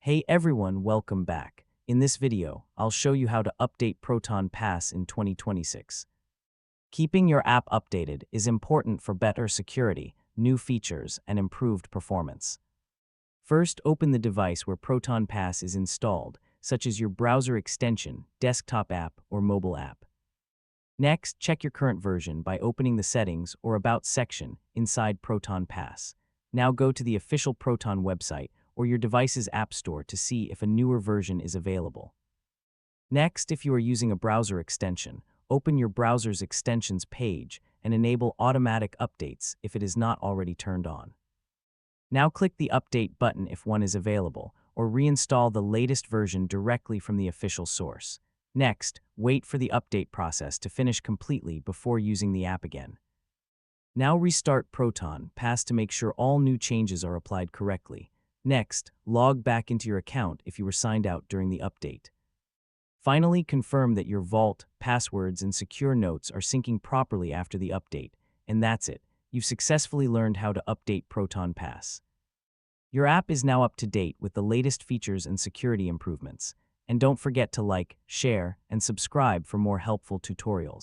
Hey everyone, welcome back. In this video, I'll show you how to update Proton Pass in 2026. Keeping your app updated is important for better security, new features, and improved performance. First, open the device where Proton Pass is installed, such as your browser extension, desktop app, or mobile app. Next, check your current version by opening the Settings or About section inside Proton Pass. Now go to the official Proton website or your device's app store to see if a newer version is available. Next, if you are using a browser extension, open your browser's extensions page and enable automatic updates if it is not already turned on. Now click the Update button if one is available, or reinstall the latest version directly from the official source. Next, wait for the update process to finish completely before using the app again. Now restart Proton Pass to make sure all new changes are applied correctly. Next, log back into your account if you were signed out during the update. Finally, confirm that your vault, passwords, and secure notes are syncing properly after the update, and that's it. You've successfully learned how to update Proton Pass. Your app is now up to date with the latest features and security improvements. And don't forget to like, share, and subscribe for more helpful tutorials.